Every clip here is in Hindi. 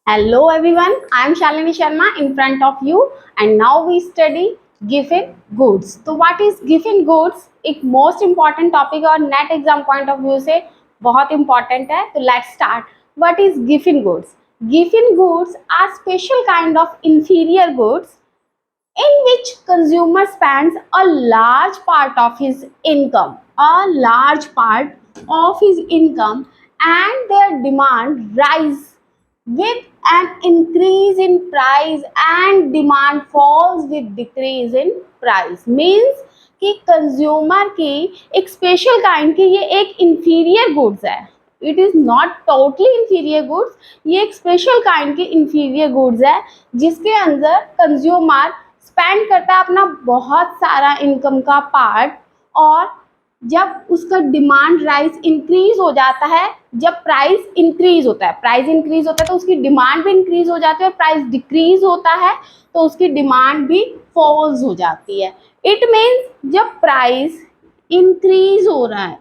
Hello everyone, I am Shalini Sharma in front of you and now we study given goods. तो what is given goods? एक most important topic और net exam point of view से बहुत important है. तो let's start. What is given goods? Given goods are special kind of inferior goods in which consumer spends a large part of his income, and their demand rise with an increase in price and demand falls with decrease in price. Means कि कंज्यूमर की एक स्पेशल काइंड की ये एक इंफीरियर गुड्स है. It is not totally inferior goods, ये एक स्पेशल काइंड की इंफीरियर गुड्स है जिसके अंदर कंज्यूमर स्पेंड करता है अपना बहुत सारा इनकम का पार्ट, और जब उसका डिमांड राइज इंक्रीज हो जाता है, जब प्राइस इंक्रीज होता है तो उसकी डिमांड भी इंक्रीज हो जाती है, और प्राइस डिक्रीज होता है तो उसकी डिमांड भी फॉल्स हो जाती है. इट मीन्स जब प्राइस इंक्रीज हो रहा है,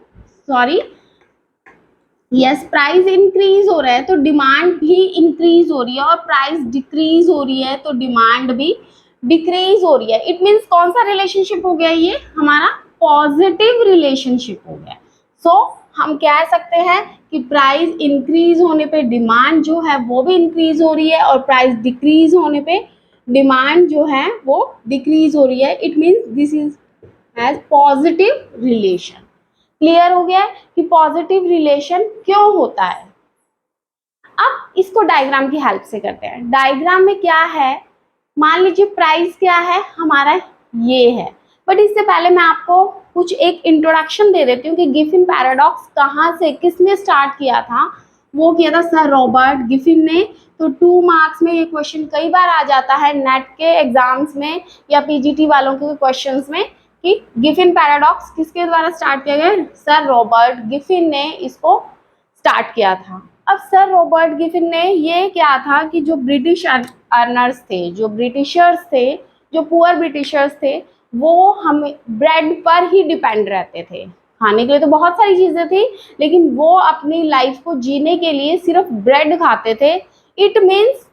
प्राइस इंक्रीज हो रहा है तो डिमांड भी इंक्रीज हो रही है, और प्राइस डिक्रीज हो रही है तो डिमांड भी डिक्रीज हो रही है. इट मीन्स कौन सा रिलेशनशिप हो गया, ये हमारा पॉजिटिव रिलेशनशिप हो गया. सो हम कह सकते हैं कि प्राइस इंक्रीज होने पे डिमांड जो है वो भी इंक्रीज हो रही है, और प्राइस डिक्रीज होने पे डिमांड जो है वो डिक्रीज हो रही है. It means this is as positive relation. Clear हो गया कि पॉजिटिव रिलेशन क्यों होता है. अब इसको डायग्राम की हेल्प से करते हैं. डायग्राम में क्या है, मान लीजिए प्राइस क्या है हमारा, ये है. बट इससे पहले मैं आपको कुछ एक इंट्रोडक्शन दे देती हूँ कि गिफिन पैराडॉक्स कहाँ से, किसने स्टार्ट किया था. वो किया था सर रॉबर्ट गिफिन ने. तो 2 मार्क्स में ये क्वेश्चन कई बार आ जाता है नेट के एग्जाम्स में या पीजीटी वालों के क्वेश्चंस में कि गिफिन पैराडॉक्स किसके द्वारा स्टार्ट किया गया. सर रॉबर्ट गिफिन ने इसको स्टार्ट किया था. अब सर रॉबर्ट गिफिन ने ये क्या था कि जो ब्रिटिश अर्नर्स थे, जो पुअर ब्रिटिशर्स थे, वो हमें ब्रेड पर ही डिपेंड रहते थे. खाने के लिए तो बहुत सारी चीज़ें थी, लेकिन वो अपनी लाइफ को जीने के लिए सिर्फ ब्रेड खाते थे. इट मीन्स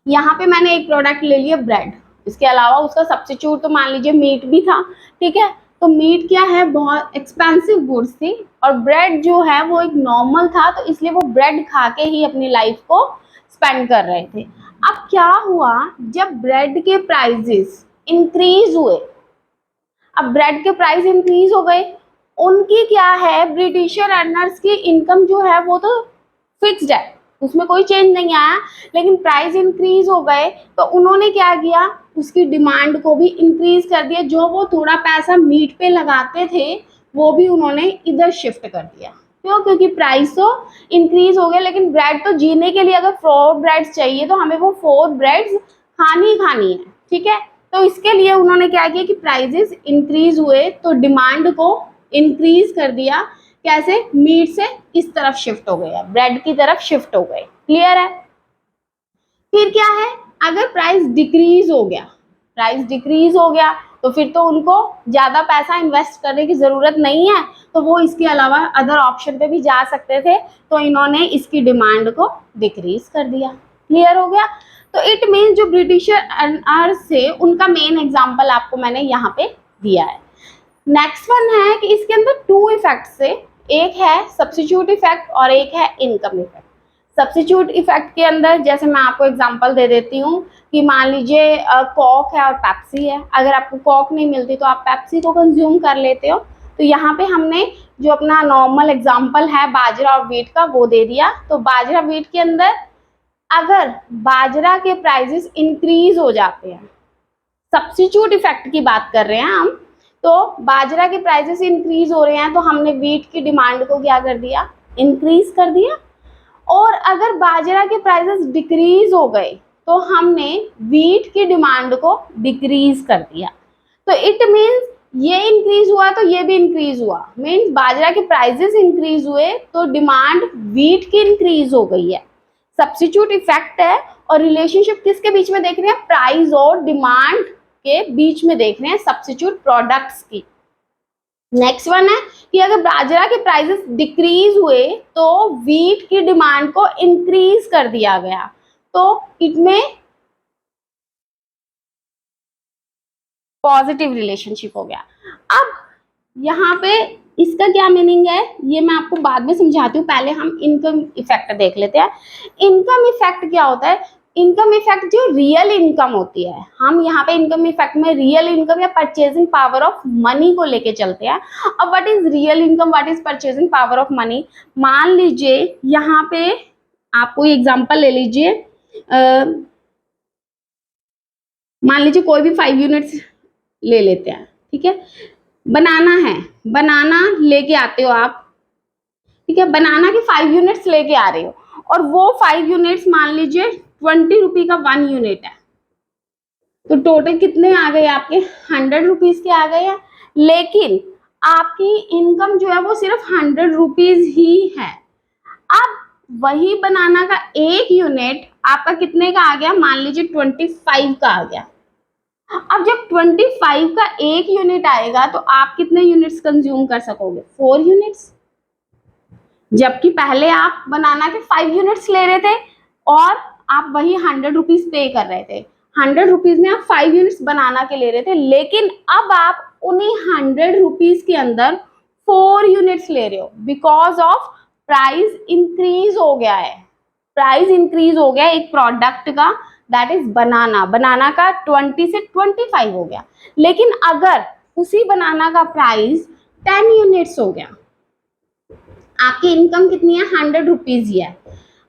यहाँ पे मैंने एक प्रोडक्ट ले लिया ब्रेड, इसके अलावा उसका सब्स्टिट्यूट तो मान लीजिए मीट भी था. ठीक है, तो मीट क्या है, बहुत एक्सपेंसिव गुड्स थी, और ब्रेड जो है वो एक नॉर्मल था, तो इसलिए वो ब्रेड खा के ही अपनी लाइफ को स्पेंड कर रहे थे. अब क्या हुआ, जब ब्रेड के प्राइजेस इंक्रीज हुए, अब ब्रेड के प्राइस इंक्रीज हो गए, उनकी क्या है, ब्रिटिशर अर्नर्स की इनकम जो है वो तो फिक्स्ड है, उसमें कोई चेंज नहीं आया. लेकिन प्राइस इंक्रीज हो गए तो उन्होंने क्या किया, उसकी डिमांड को भी इंक्रीज कर दिया. जो वो थोड़ा पैसा मीट पे लगाते थे वो भी उन्होंने इधर शिफ्ट कर दिया. क्यों, क्योंकि प्राइस तो इंक्रीज हो गया, लेकिन ब्रेड तो जीने के लिए अगर 4 ब्रेड्स चाहिए तो हमें वो 4 ब्रेड्स खानी है. ठीक है, तो इसके लिए उन्होंने क्या किया कि प्राइजेस इंक्रीज हुए तो डिमांड को इंक्रीज कर दिया. कैसे, मीट से इस तरफ शिफ्ट हो गया, ब्रेड की तरफ शिफ्ट हो गए. क्लियर है. फिर क्या है, अगर प्राइस डिक्रीज हो गया तो फिर तो उनको ज्यादा पैसा इन्वेस्ट करने की जरूरत नहीं है, तो वो इसके अलावा अदर ऑप्शन पे भी जा सकते थे, तो इन्होंने इसकी डिमांड को डिक्रीज कर दिया. क्लियर हो गया. तो इट मीन जो ब्रिटिशर अर्नर्स थे उनका मेन एग्जाम्पल आपको मैंने यहाँ पे दिया है. नेक्स्ट वन है कि इसके अंदर 2 इफेक्ट से, एक है सब्स्टिट्यूट इफेक्ट और एक है इनकम इफेक्ट. सब्स्टिट्यूट इफेक्ट के अंदर जैसे मैं आपको एग्जांपल दे देती हूँ कि मान लीजिए कोक है और पेप्सी है. अगर आपको कोक नहीं मिलती तो आप पेप्सी को कंज्यूम कर लेते हो. तो यहाँ पे हमने जो अपना नॉर्मल एग्जांपल है बाजरा और व्हीट का वो दे दिया. तो बाजरा व्हीट के अंदर अगर बाजरा के प्राइजेस इंक्रीज हो जाते हैं, सब्स्टिट्यूट इफेक्ट की बात कर रहे हैं हम, तो बाजरा के प्राइजेस इंक्रीज हो रहे हैं तो हमने व्हीट की डिमांड को क्या कर दिया, इंक्रीज कर दिया. और अगर बाजरा के प्राइसेस डिक्रीज हो गए तो हमने व्हीट की डिमांड को डिक्रीज कर दिया. तो इट मीन्स ये इंक्रीज हुआ तो ये भी इंक्रीज हुआ, मीन्स बाजरा के प्राइसेस इंक्रीज हुए तो डिमांड व्हीट की इंक्रीज हो गई है. सब्स्टिट्यूट इफेक्ट है, और रिलेशनशिप किसके बीच में देख रहे हैं, प्राइस और डिमांड के बीच में देख रहे हैं, सब्स्टिट्यूट प्रोडक्ट्स की. नेक्स्ट वन है कि अगर बाजरा के प्राइसेस डिक्रीज हुए तो व्हीट की डिमांड को इंक्रीज कर दिया गया, तो इनमें पॉजिटिव रिलेशनशिप हो गया। अब यहाँ पे इसका क्या मीनिंग है ये मैं आपको बाद में समझाती हूँ, पहले हम इनकम इफेक्ट देख लेते हैं। इनकम इफेक्ट क्या होता है? इनकम इफेक्ट जो रियल इनकम होती है, हम यहाँ पे इनकम इफेक्ट में रियल इनकम या परचेजिंग पावर ऑफ मनी को लेके चलते हैं। अब what is real income, what is purchasing power of money? मान लीजिए यहाँ पे आपको एग्जांपल ले लीजिए, मान लीजिए कोई भी 5 यूनिट्स ले लेते हैं, ठीक है। बनाना है, बनाना लेके आते हो आप, ठीक है, बनाना के 5 यूनिट्स लेके आ रहे हो और वो 5 यूनिट्स मान लीजिए 20 रुपी का 1 यूनिट है, तो टोटल कितने आ गए आपके? 100 रुपीज के आ गए हैं। लेकिन आपकी इनकम जो है वो सिर्फ 100 रुपीज ही है। अब वही बनाना का एक यूनिट आपका कितने का आ गया? मान लीजिए 25 का आ गया। अब जब 25 का एक यूनिट आएगा तो आप कितने यूनिट्स कंज्यूम कर सकोगे? 4 यूनिट्स। जबकि पहले आप बनाना के 5 यूनिट्स ले रहे थे और आप वही 100 रुपीज पे कर रहे थे। 100 रुपीज में आप 5 यूनिट्स बनाना के ले रहे थे, लेकिन अब आप उन्हीं 100 रुपीज के अंदर 4 यूनिट्स ले रहे हो बिकॉज ऑफ प्राइस इंक्रीज हो गया है। प्राइस इंक्रीज हो गया एक प्रोडक्ट का, दैट इज बनाना। बनाना का 20 से 25 हो गया। लेकिन अगर उसी बनाना का प्राइस 10 यूनिट्स हो गया, आपकी इनकम कितनी है? 100 रुपीज ही है।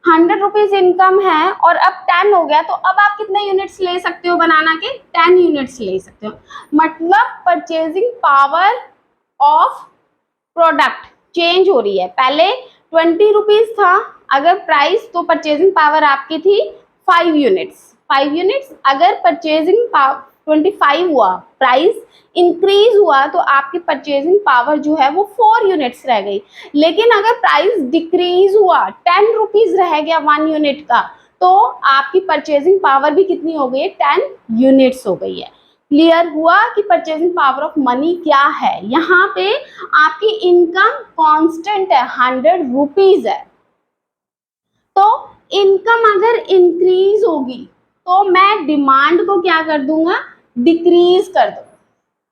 100 रुपीज इनकम है और अब 10 हो गया, तो अब आप कितने यूनिट्स ले सकते हो? बनाना के 10 यूनिट्स ले सकते हो। मतलब purchasing power of product change हो रही है। पहले 20 रुपीज था अगर प्राइस, तो परचेजिंग पावर आपकी थी 5 यूनिट्स। 5 यूनिट्स अगर परचेजिंग पावर 25 हुआ, प्राइस इंक्रीज हुआ, तो आपकी परचेजिंग पावर जो है वो 4 यूनिट्स रह गई। लेकिन अगर प्राइस डिक्रीज हुआ, 10 रुपीज रह गया 1 यूनिट का, तो आपकी परचेजिंग पावर भी कितनी हो गई है? 10 यूनिट्स हो गई है। क्लियर हुआ कि परचेजिंग पावर ऑफ मनी क्या है? यहाँ पे आपकी इनकम कांस्टेंट है, 100 रुपीज है। तो इनकम अगर इंक्रीज होगी तो मैं डिमांड को क्या कर दूंगा? डिक्रीज कर दूंगा।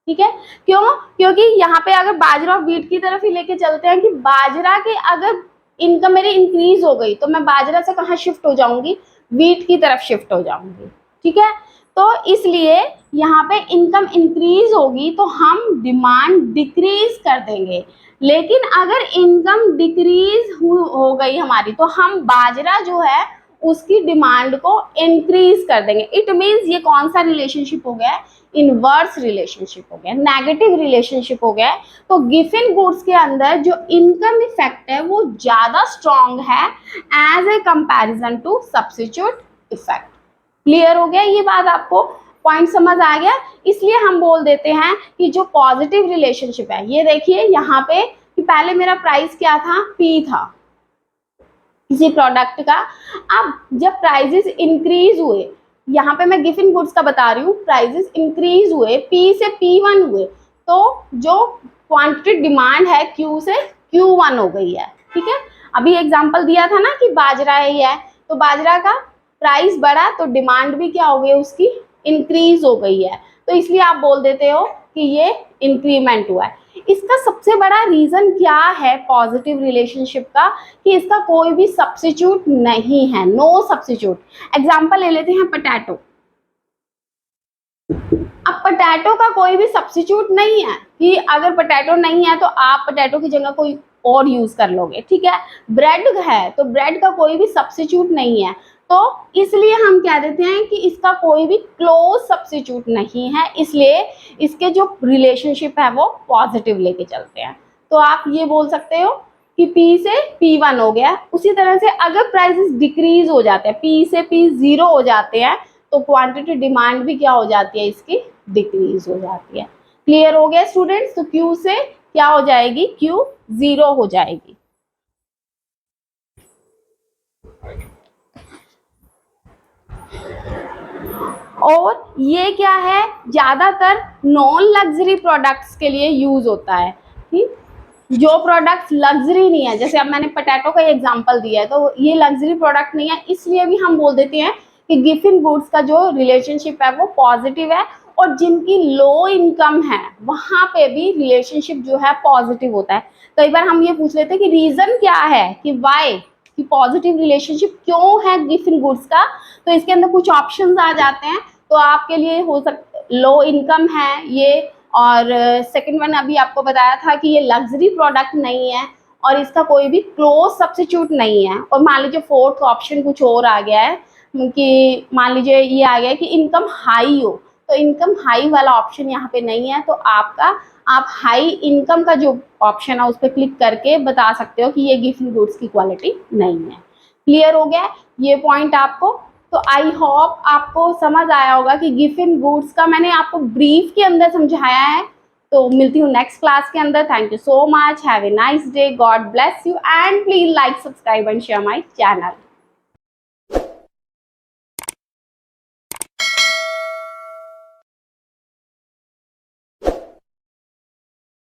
ठीक है, क्यों? क्योंकि यहाँ पे अगर बाजरा और व्हीट की तरफ ही लेके चलते हैं कि बाजरा के अगर इनकम मेरी इंक्रीज हो गई तो मैं बाजरा से कहाँ शिफ्ट हो जाऊंगी? व्हीट की तरफ शिफ्ट हो जाऊंगी। ठीक है, तो इसलिए यहाँ पे इनकम इंक्रीज होगी तो हम डिमांड डिक्रीज कर देंगे। लेकिन अगर इनकम डिक्रीज हो गई हमारी तो हम बाजरा जो है उसकी डिमांड को इंक्रीज कर देंगे। इट मीन्स ये कौन सा रिलेशनशिप हो गया? इनवर्स रिलेशनशिप हो गया, नेगेटिव रिलेशनशिप हो गया। तो गिवन गुड्स के अंदर जो इनकम इफेक्ट है वो ज्यादा स्ट्रॉन्ग है as a comparison to substitute effect. Clear हो गया ये बात? आपको पॉइंट समझ आ गया? इसलिए हम बोल देते हैं कि जो पॉजिटिव रिलेशनशिप है, ये देखिए यहाँ पे कि पहले मेरा प्राइस क्या था? पी था किसी प्रोडक्ट का। अब जब प्राइसेस इंक्रीज हुए, यहाँ पे मैं गिवन गुड्स का बता रही हूँ, प्राइसेस इंक्रीज हुए, पी से P1 हुए, तो जो क्वांटिटी डिमांड है Q से Q1 हो गई है। ठीक है, अभी एग्जांपल दिया था ना कि बाजरा है, तो बाजरा का प्राइस बढ़ा तो डिमांड भी क्या हो गई? उसकी इंक्रीज हो गई है। तो इसलिए आप बोल देते हो कि ये इंक्रीमेंट हुआ है। इसका सबसे बड़ा रीजन क्या है पॉजिटिव रिलेशनशिप का? कि इसका कोई भी सब्स्टिट्यूट नहीं है, नो सब्स्टिट्यूट। एग्जांपल ले लेते हैं पोटैटो। अब पोटैटो का कोई भी सब्स्टिट्यूट नहीं है कि अगर पोटैटो नहीं है तो आप पोटैटो की जगह कोई और यूज कर लोगे। ठीक है, ब्रेड है तो ब्रेड का कोई भी सब्स्टिट्यूट नहीं है, तो इसलिए हम कह देते हैं कि इसका कोई भी क्लोज सब्स्टिट्यूट नहीं है, इसलिए इसके जो रिलेशनशिप है वो पॉजिटिव लेके चलते हैं। तो आप ये बोल सकते हो कि P से P1 हो गया। उसी तरह से अगर प्राइसेस डिक्रीज हो जाते हैं, P से P0 हो जाते हैं, तो क्वांटिटी डिमांड भी क्या हो जाती है? इसकी डिक्रीज हो जाती है। क्लियर हो गया स्टूडेंट्स? तो Q से क्या हो जाएगी? Q0 हो जाएगी। और ये क्या है? ज्यादातर नॉन लग्जरी प्रोडक्ट्स के लिए यूज होता है। कि जो प्रोडक्ट लग्जरी नहीं है, जैसे अब मैंने पोटैटो का एग्जांपल दिया है, तो ये लग्जरी प्रोडक्ट नहीं है, इसलिए भी हम बोल देते हैं कि गिफ्ट गुड्स का जो रिलेशनशिप है वो पॉजिटिव है, और जिनकी लो इनकम है वहां पे भी रिलेशनशिप जो है पॉजिटिव होता है। कई बार हम ये पूछ लेते हैं कि रीजन क्या है, कि वाई, कि पॉजिटिव रिलेशनशिप क्यों है गिफ्ट गुड्स का, तो इसके अंदर कुछ ऑप्शंस आ जाते हैं। तो आपके लिए हो सकता लो इनकम है ये, और सेकंड वन अभी आपको बताया था कि ये लग्जरी प्रोडक्ट नहीं है, और इसका कोई भी क्लोज सब्स्टिट्यूट नहीं है। और मान लीजिए फोर्थ ऑप्शन कुछ और आ गया है, कि मान लीजिए ये आ गया है कि इनकम हाई हो, तो इनकम हाई वाला ऑप्शन यहाँ पे नहीं है, तो आप हाई इनकम का जो ऑप्शन है उस पर क्लिक करके बता सकते हो कि ये गिफ्ट गुड्स की क्वालिटी नहीं है। क्लियर हो गया ये पॉइंट आपको? तो आई होप आपको समझ आया होगा कि गिफ्ट गुड्स का मैंने आपको ब्रीफ के अंदर समझाया है। तो मिलती हूँ नेक्स्ट क्लास के अंदर। Thank you so much, have a nice day, God bless you, and please like, subscribe and share my channel.